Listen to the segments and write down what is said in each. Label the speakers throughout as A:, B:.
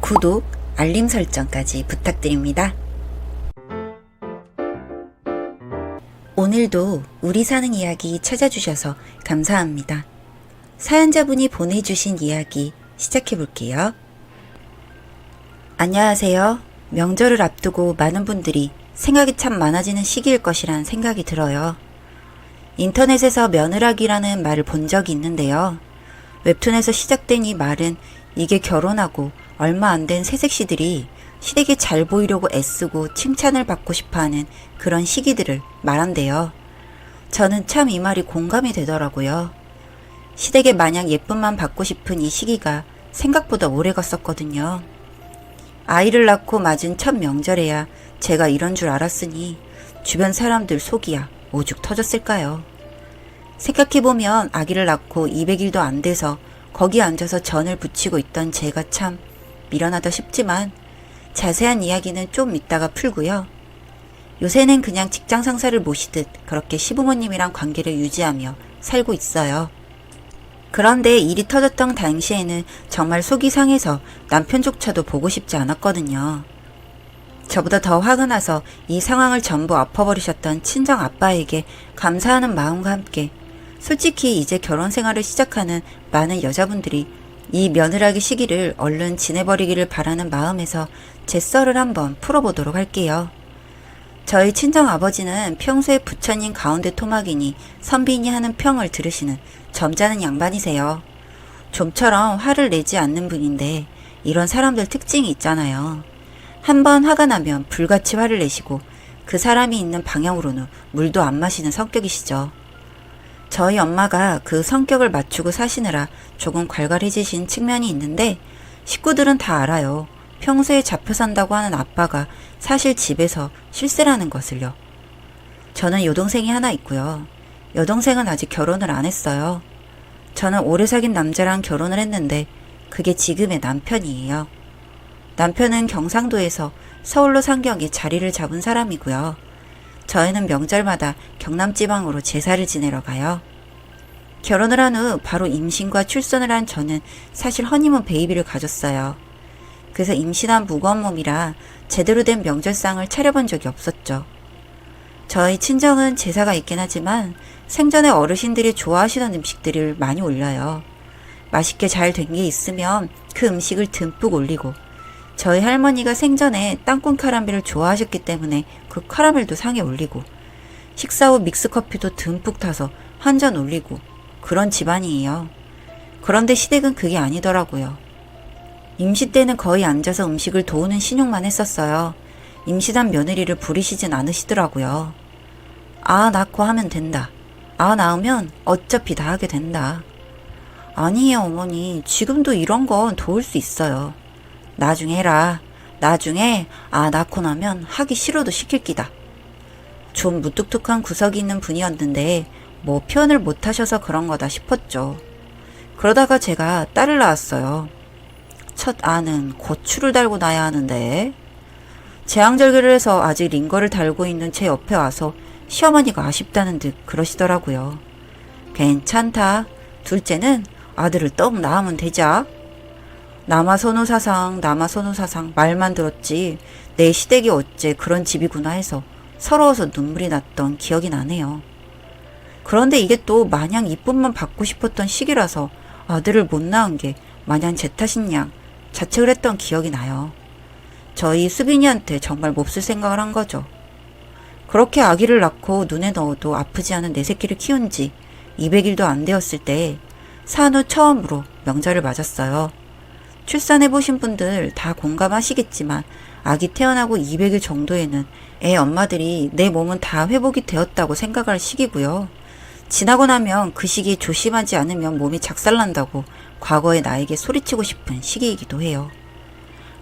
A: 구독, 알림 설정까지 부탁드립니다. 오늘도 우리 사는 이야기 찾아주셔서 감사합니다. 사연자분이 보내주신 이야기 시작해볼게요. 안녕하세요. 명절을 앞두고 많은 분들이 생각이 참 많아지는 시기일 것이란 생각이 들어요. 인터넷에서 며느라기라는 말을 본 적이 있는데요. 웹툰에서 시작된 이 말은 이게 결혼하고 얼마 안 된 새색시들이 시댁에 잘 보이려고 애쓰고 칭찬을 받고 싶어하는 그런 시기들을 말한대요. 저는 참 이 말이 공감이 되더라고요. 시댁에 마냥 예쁨만 받고 싶은 이 시기가 생각보다 오래 갔었거든요. 아이를 낳고 맞은 첫 명절에야 제가 이런 줄 알았으니 주변 사람들 속이야 오죽 터졌을까요? 생각해보면 아기를 낳고 200일도 안 돼서 거기 앉아서 전을 부치고 있던 제가 참 미련하다 싶지만 자세한 이야기는 좀 이따가 풀고요. 요새는 그냥 직장 상사를 모시듯 그렇게 시부모님이랑 관계를 유지하며 살고 있어요. 그런데 일이 터졌던 당시에는 정말 속이 상해서 남편조차도 보고 싶지 않았거든요. 저보다 더 화가 나서 이 상황을 전부 엎어버리셨던 친정 아빠에게 감사하는 마음과 함께 솔직히 이제 결혼 생활을 시작하는 많은 여자분들이 이 며느라기 시기를 얼른 지내버리기를 바라는 마음에서 제 썰을 한번 풀어보도록 할게요. 저희 친정 아버지는 평소에 부처님 가운데 토막이니 선비니 하는 평을 들으시는 점잖은 양반이세요. 좀처럼 화를 내지 않는 분인데 이런 사람들 특징이 있잖아요. 한번 화가 나면 불같이 화를 내시고 그 사람이 있는 방향으로는 물도 안 마시는 성격이시죠. 저희 엄마가 그 성격을 맞추고 사시느라 조금 괄괄해지신 측면이 있는데 식구들은 다 알아요. 평소에 잡혀 산다고 하는 아빠가 사실 집에서 실세라는 것을요. 저는 여동생이 하나 있고요. 여동생은 아직 결혼을 안 했어요. 저는 오래 사귄 남자랑 결혼을 했는데 그게 지금의 남편이에요. 남편은 경상도에서 서울로 상경에 자리를 잡은 사람이고요. 저희는 명절마다 경남지방으로 제사를 지내러 가요. 결혼을 한 후 바로 임신과 출산을 한 저는 사실 허니문 베이비를 가졌어요. 그래서 임신한 무거운 몸이라 제대로 된 명절상을 차려본 적이 없었죠. 저희 친정은 제사가 있긴 하지만 생전에 어르신들이 좋아하시던 음식들을 많이 올려요. 맛있게 잘 된 게 있으면 그 음식을 듬뿍 올리고 저희 할머니가 생전에 땅콩 카라멜을 좋아하셨기 때문에 그 카라멜도 상에 올리고 식사 후 믹스커피도 듬뿍 타서 한 잔 올리고 그런 집안이에요. 그런데 시댁은 그게 아니더라고요. 임시 때는 거의 앉아서 음식을 도우는 신용만 했었어요. 임신한 며느리를 부리시진 않으시더라고요. 아 낳고 하면 된다. 아 낳으면 어차피 다 하게 된다. 아니에요 어머니. 지금도 이런 건 도울 수 있어요. 나중에 해라. 나중에 낳고 나면 하기 싫어도 시킬 기다. 좀 무뚝뚝한 구석이 있는 분이었는데 뭐 표현을 못하셔서 그런 거다 싶었죠. 그러다가 제가 딸을 낳았어요. 첫 아는 고추를 달고 낳아야 하는데 제왕절개를 해서 아직 링거를 달고 있는 제 옆에 와서 시어머니가 아쉽다는 듯 그러시더라고요. 괜찮다. 둘째는 아들을 떡 낳으면 되자. 남아선호사상 말만 들었지 내 시댁이 어째 그런 집이구나 해서 서러워서 눈물이 났던 기억이 나네요. 그런데 이게 또 마냥 이쁨만 받고 싶었던 시기라서 아들을 못 낳은 게 마냥 제 탓인 양 자책을 했던 기억이 나요. 저희 수빈이한테 정말 몹쓸 생각을 한 거죠. 그렇게 아기를 낳고 눈에 넣어도 아프지 않은 내 새끼를 키운 지 200일도 안 되었을 때 산 후 처음으로 명절을 맞았어요. 출산해보신 분들 다 공감하시겠지만 아기 태어나고 200일 정도에는 애 엄마들이 내 몸은 다 회복이 되었다고 생각할 시기고요. 지나고 나면 그 시기에 조심하지 않으면 몸이 작살난다고 과거의 나에게 소리치고 싶은 시기이기도 해요.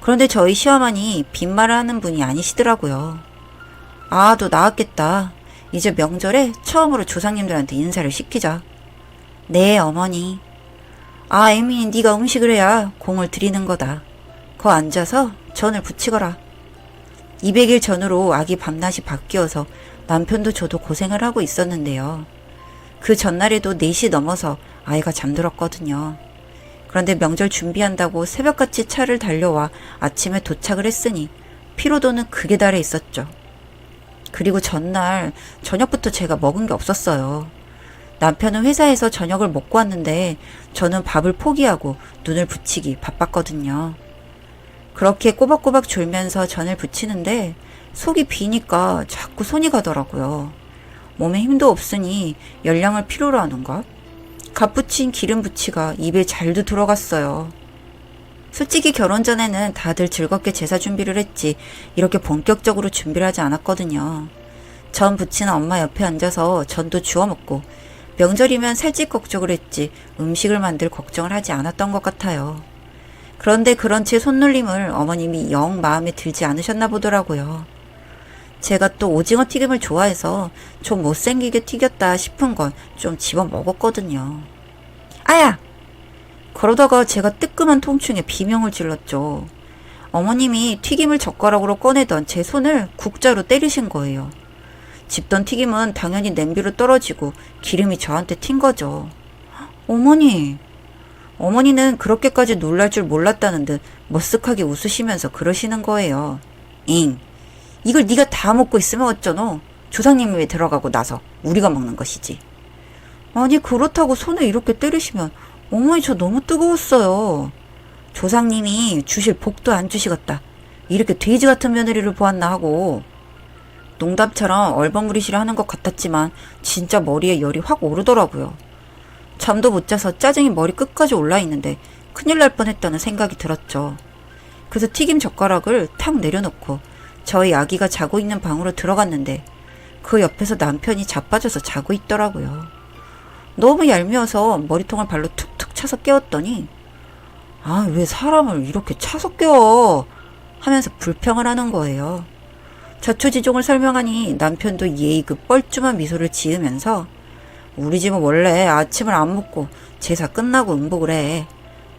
A: 그런데 저희 시어머니 빈말을 하는 분이 아니시더라고요. 아, 너 나았겠다. 이제 명절에 처음으로 조상님들한테 인사를 시키자. 네, 어머니. 아, 애미, 네가 음식을 해야 공을 들이는 거다. 거 앉아서 전을 부치거라. 200일 전으로 아기 밤낮이 바뀌어서 남편도 저도 고생을 하고 있었는데요. 그 전날에도 4시 넘어서 아이가 잠들었거든요. 그런데 명절 준비한다고 새벽같이 차를 달려와 아침에 도착을 했으니 피로도는 극에 달해 있었죠. 그리고 전날 저녁부터 제가 먹은 게 없었어요. 남편은 회사에서 저녁을 먹고 왔는데 저는 밥을 포기하고 눈을 붙이기 바빴거든요. 그렇게 꼬박꼬박 졸면서 전을 부치는데 속이 비니까 자꾸 손이 가더라고요. 몸에 힘도 없으니 열량을 필요로 하는가? 갓 부친 기름 부치가 입에 잘도 들어갔어요. 솔직히 결혼 전에는 다들 즐겁게 제사 준비를 했지 이렇게 본격적으로 준비를 하지 않았거든요. 전 부치는 엄마 옆에 앉아서 전도 주워 먹고 명절이면 살찔 걱정을 했지 음식을 만들 걱정을 하지 않았던 것 같아요. 그런데 그런 제 손놀림을 어머님이 영 마음에 들지 않으셨나 보더라고요. 제가 또 오징어 튀김을 좋아해서 좀 못생기게 튀겼다 싶은 건 좀 집어 먹었거든요. 아야! 그러다가 제가 뜨끔한 통증에 비명을 질렀죠. 어머님이 튀김을 젓가락으로 꺼내던 제 손을 국자로 때리신 거예요. 집던 튀김은 당연히 냄비로 떨어지고 기름이 저한테 튄 거죠. 어머니! 어머니는 그렇게까지 놀랄 줄 몰랐다는 듯 머쓱하게 웃으시면서 그러시는 거예요. 잉! 이걸 네가 다 먹고 있으면 어쩌노? 조상님이 왜 들어가고 나서 우리가 먹는 것이지. 아니 그렇다고 손을 이렇게 때리시면 어머니 저 너무 뜨거웠어요. 조상님이 주실 복도 안 주시겠다. 이렇게 돼지 같은 며느리를 보았나 하고. 농담처럼 얼버무리시려 하는 것 같았지만 진짜 머리에 열이 확 오르더라고요. 잠도 못 자서 짜증이 머리 끝까지 올라 있는데 큰일 날 뻔했다는 생각이 들었죠. 그래서 튀김 젓가락을 탁 내려놓고 저희 아기가 자고 있는 방으로 들어갔는데 그 옆에서 남편이 자빠져서 자고 있더라고요. 너무 얄미워서 머리통을 발로 툭툭 차서 깨웠더니 아, 왜 사람을 이렇게 차서 깨워? 하면서 불평을 하는 거예요. 자초지종을 설명하니 남편도 예의 그 뻘쭘한 미소를 지으면서 우리 집은 원래 아침을 안 먹고 제사 끝나고 음복을 해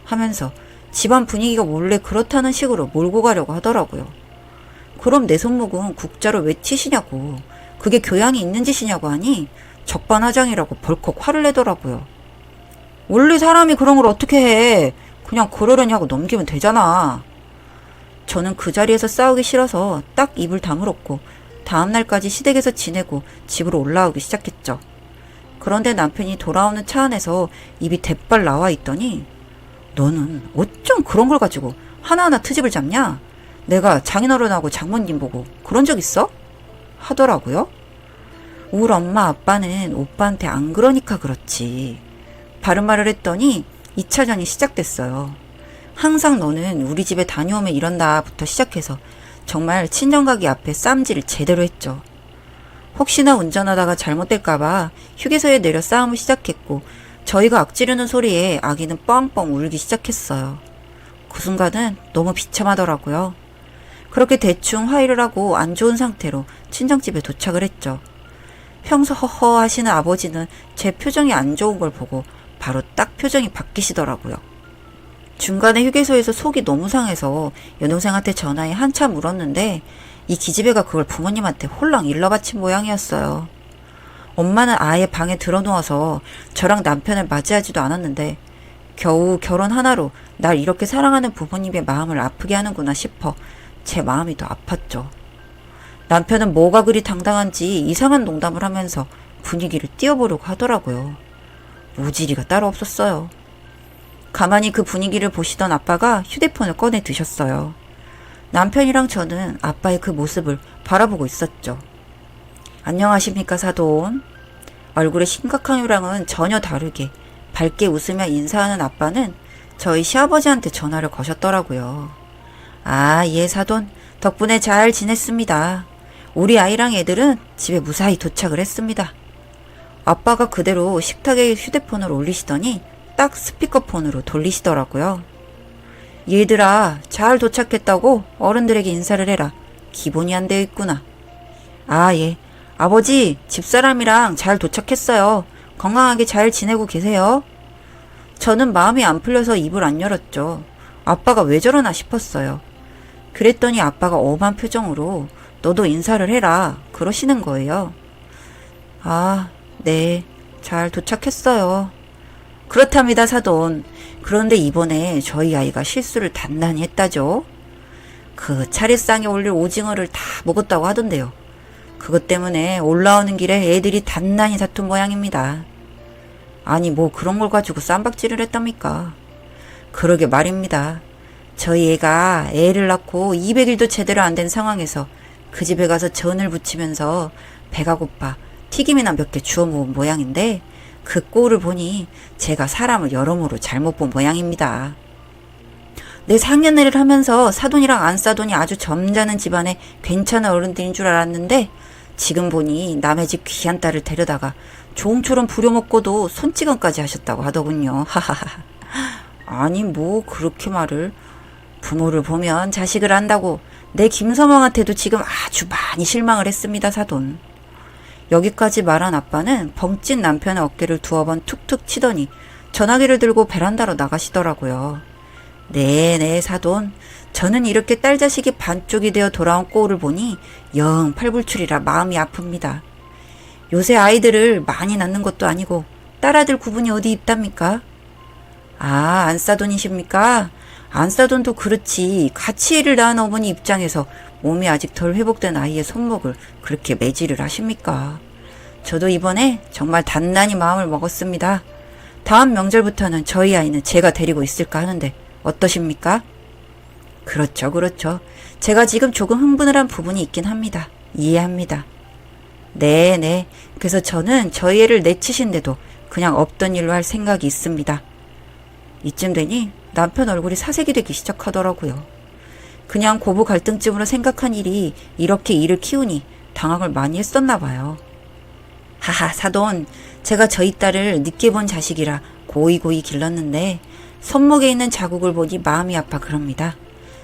A: 하면서 집안 분위기가 원래 그렇다는 식으로 몰고 가려고 하더라고요. 그럼 내 손목은 국자로 왜 치시냐고, 그게 교양이 있는 짓이냐고 하니 적반하장이라고 벌컥 화를 내더라고요. 원래 사람이 그런 걸 어떻게 해? 그냥 그러려니 하고 넘기면 되잖아. 저는 그 자리에서 싸우기 싫어서 딱 입을 다물었고 다음날까지 시댁에서 지내고 집으로 올라오기 시작했죠. 그런데 남편이 돌아오는 차 안에서 입이 대빨 나와 있더니 너는 어쩜 그런 걸 가지고 하나하나 트집을 잡냐? 내가 장인어른하고 장모님 보고 그런 적 있어? 하더라고요. 우리 엄마 아빠는 오빠한테 안 그러니까 그렇지. 바른말을 했더니 2차전이 시작됐어요. 항상 너는 우리 집에 다녀오면 이런다부터 시작해서 정말 친정가게 앞에 쌈질을 제대로 했죠. 혹시나 운전하다가 잘못될까봐 휴게소에 내려 싸움을 시작했고 저희가 악지르는 소리에 아기는 뻥뻥 울기 시작했어요. 그 순간은 너무 비참하더라고요. 그렇게 대충 화해를 하고 안 좋은 상태로 친정집에 도착을 했죠. 평소 허허 하시는 아버지는 제 표정이 안 좋은 걸 보고 바로 딱 표정이 바뀌시더라고요. 중간에 휴게소에서 속이 너무 상해서 여동생한테 전화해 한참 울었는데 이 기집애가 그걸 부모님한테 홀랑 일러바친 모양이었어요. 엄마는 아예 방에 들어누워서 저랑 남편을 맞이하지도 않았는데 겨우 결혼 하나로 날 이렇게 사랑하는 부모님의 마음을 아프게 하는구나 싶어 제 마음이 더 아팠죠. 남편은 뭐가 그리 당당한지 이상한 농담을 하면서 분위기를 띄워보려고 하더라고요. 모지리가 따로 없었어요. 가만히 그 분위기를 보시던 아빠가 휴대폰을 꺼내 드셨어요. 남편이랑 저는 아빠의 그 모습을 바라보고 있었죠. 안녕하십니까 사돈. 얼굴의 심각한 표랑은 전혀 다르게 밝게 웃으며 인사하는 아빠는 저희 시아버지한테 전화를 거셨더라고요. 아, 예 사돈. 덕분에 잘 지냈습니다. 우리 아이랑 애들은 집에 무사히 도착을 했습니다. 아빠가 그대로 식탁에 휴대폰을 올리시더니 딱 스피커폰으로 돌리시더라고요. 얘들아, 잘 도착했다고 어른들에게 인사를 해라. 기본이 안 되어 있구나. 아, 예. 아버지, 집사람이랑 잘 도착했어요. 건강하게 잘 지내고 계세요. 저는 마음이 안 풀려서 입을 안 열었죠. 아빠가 왜 저러나 싶었어요. 그랬더니 아빠가 엄한 표정으로 너도 인사를 해라 그러시는 거예요. 아, 네. 잘 도착했어요. 그렇답니다, 사돈. 그런데 이번에 저희 아이가 실수를 단단히 했다죠. 그 차례상에 올릴 오징어를 다 먹었다고 하던데요. 그것 때문에 올라오는 길에 애들이 단단히 다툰 모양입니다. 아니 뭐 그런 걸 가지고 쌈박질을 했답니까? 그러게 말입니다. 저희 애가 애를 낳고 200일도 제대로 안 된 상황에서 그 집에 가서 전을 부치면서 배가 고파 튀김이나 몇 개 주워 먹은 모양인데 그 꼴을 보니 제가 사람을 여러모로 잘못 본 모양입니다. 내 상견례를 하면서 사돈이랑 안사돈이 아주 점잖은 집안에 괜찮은 어른들인 줄 알았는데 지금 보니 남의 집 귀한 딸을 데려다가 종처럼 부려먹고도 손찌검까지 하셨다고 하더군요. 하하하. 아니 뭐 그렇게 말을. 부모를 보면 자식을 안다고 내 김서방한테도 지금 아주 많이 실망을 했습니다, 사돈. 여기까지 말한 아빠는 벙찐 남편의 어깨를 두어 번 툭툭 치더니 전화기를 들고 베란다로 나가시더라고요. 네네 사돈, 저는 이렇게 딸 자식이 반쪽이 되어 돌아온 꼴을 보니 영 팔불출이라 마음이 아픕니다. 요새 아이들을 많이 낳는 것도 아니고 딸아들 구분이 어디 있답니까? 아, 안사돈이십니까? 안사돈도 그렇지 같이 애를 낳은 어머니 입장에서 몸이 아직 덜 회복된 아이의 손목을 그렇게 매질을 하십니까? 저도 이번에 정말 단단히 마음을 먹었습니다. 다음 명절부터는 저희 아이는 제가 데리고 있을까 하는데 어떠십니까? 그렇죠, 그렇죠. 제가 지금 조금 흥분을 한 부분이 있긴 합니다. 이해합니다. 네네. 그래서 저는 저희 애를 내치신데도 그냥 없던 일로 할 생각이 있습니다. 이쯤 되니 남편 얼굴이 사색이 되기 시작하더라고요. 그냥 고부 갈등쯤으로 생각한 일이 이렇게 일을 키우니 당황을 많이 했었나 봐요. 하하 사돈, 제가 저희 딸을 늦게 본 자식이라 고이고이 길렀는데 손목에 있는 자국을 보니 마음이 아파 그럽니다.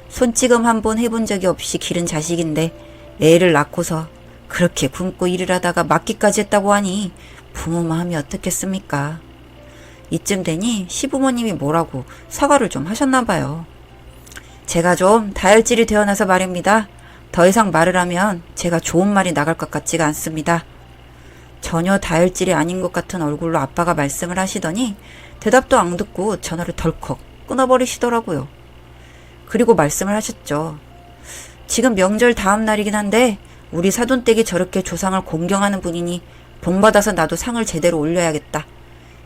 A: 손찌검 한 번 해본 적이 없이 기른 자식인데 애를 낳고서 그렇게 굶고 일을 하다가 맞기까지 했다고 하니 부모 마음이 어떻겠습니까? 이쯤 되니 시부모님이 뭐라고 사과를 좀 하셨나 봐요. 제가 좀 다혈질이 되어나서 말입니다. 더 이상 말을 하면 제가 좋은 말이 나갈 것 같지가 않습니다. 전혀 다혈질이 아닌 것 같은 얼굴로 아빠가 말씀을 하시더니 대답도 안 듣고 전화를 덜컥 끊어버리시더라고요. 그리고 말씀을 하셨죠. 지금 명절 다음 날이긴 한데 우리 사돈댁이 저렇게 조상을 공경하는 분이니 본받아서 나도 상을 제대로 올려야겠다.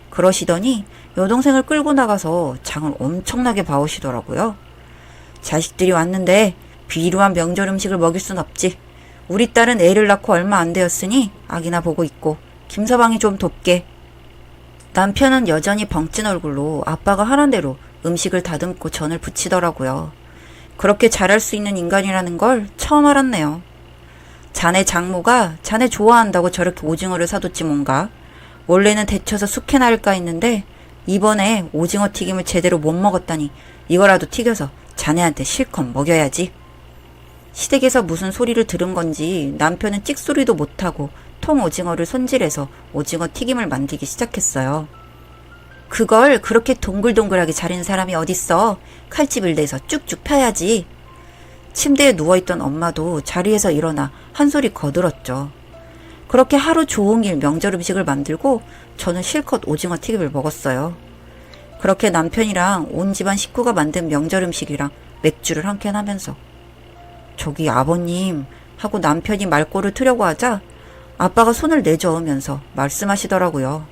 A: 그러시더니 여동생을 끌고 나가서 장을 엄청나게 봐오시더라고요. 자식들이 왔는데 비루한 명절 음식을 먹일 순 없지. 우리 딸은 애를 낳고 얼마 안 되었으니 아기나 보고 있고 김서방이 좀 돕게. 남편은 여전히 벙찐 얼굴로 아빠가 하란 대로 음식을 다듬고 전을 부치더라고요. 그렇게 잘할 수 있는 인간이라는 걸 처음 알았네요. 자네 장모가 자네 좋아한다고 저렇게 오징어를 사뒀지 뭔가. 원래는 데쳐서 숙회나 할까 했는데 이번에 오징어 튀김을 제대로 못 먹었다니 이거라도 튀겨서 자네한테 실컷 먹여야지. 시댁에서 무슨 소리를 들은 건지 남편은 찍소리도 못하고 통 오징어를 손질해서 오징어 튀김을 만들기 시작했어요. 그걸 그렇게 동글동글하게 자른 사람이 어딨어. 칼집을 내서 쭉쭉 펴야지. 침대에 누워있던 엄마도 자리에서 일어나 한 소리 거들었죠. 그렇게 하루 종일 명절 음식을 만들고 저는 실컷 오징어 튀김을 먹었어요. 그렇게 남편이랑 온 집안 식구가 만든 명절 음식이랑 맥주를 한 캔 하면서 저기 아버님 하고 남편이 말꼬를 트려고 하자 아빠가 손을 내저으면서 말씀하시더라고요.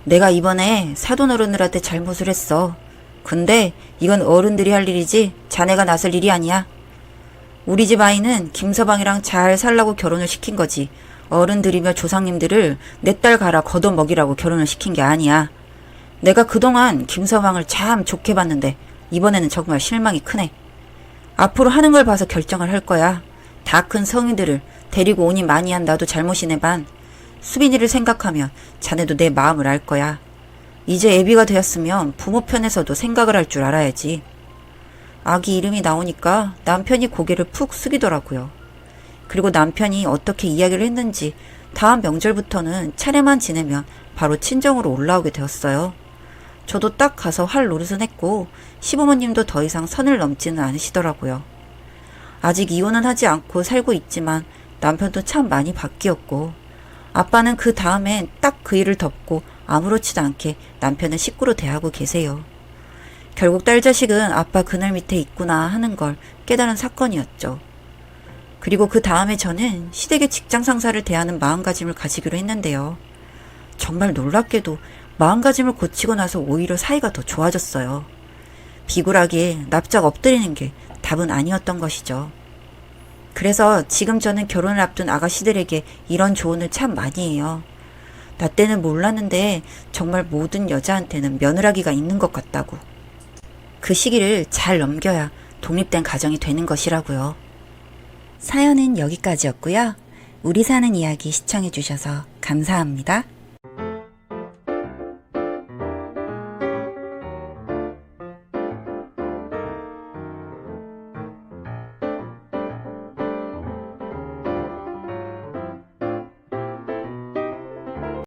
A: 내가 이번에 사돈 어른들한테 잘못을 했어. 근데 이건 어른들이 할 일이지 자네가 나설 일이 아니야. 우리 집 아이는 김서방이랑 잘 살라고 결혼을 시킨 거지. 어른들이며 조상님들을 내 딸 가라 걷어먹이라고 결혼을 시킨 게 아니야. 내가 그동안 김서방을 참 좋게 봤는데 이번에는 정말 실망이 크네. 앞으로 하는 걸 봐서 결정을 할 거야. 다 큰 성인들을 데리고 오니 많이 한 나도 잘못이네 반. 수빈이를 생각하면 자네도 내 마음을 알 거야. 이제 애비가 되었으면 부모 편에서도 생각을 할 줄 알아야지. 아기 이름이 나오니까 남편이 고개를 푹 숙이더라고요. 그리고 남편이 어떻게 이야기를 했는지 다음 명절부터는 차례만 지내면 바로 친정으로 올라오게 되었어요. 저도 딱 가서 할 노릇은 했고 시부모님도 더 이상 선을 넘지는 않으시더라고요. 아직 이혼은 하지 않고 살고 있지만 남편도 참 많이 바뀌었고 아빠는 그 다음엔 딱 그 일을 덮고 아무렇지도 않게 남편을 식구로 대하고 계세요. 결국 딸 자식은 아빠 그늘 밑에 있구나 하는 걸 깨달은 사건이었죠. 그리고 그 다음에 저는 시댁의 직장 상사를 대하는 마음가짐을 가지기로 했는데요. 정말 놀랍게도 마음가짐을 고치고 나서 오히려 사이가 더 좋아졌어요. 비굴하게 납작 엎드리는 게 답은 아니었던 것이죠. 그래서 지금 저는 결혼을 앞둔 아가씨들에게 이런 조언을 참 많이 해요. 나 때는 몰랐는데 정말 모든 여자한테는 며느라기가 있는 것 같다고. 그 시기를 잘 넘겨야 독립된 가정이 되는 것이라고요. 사연은 여기까지였고요. 우리 사는 이야기 시청해주셔서 감사합니다.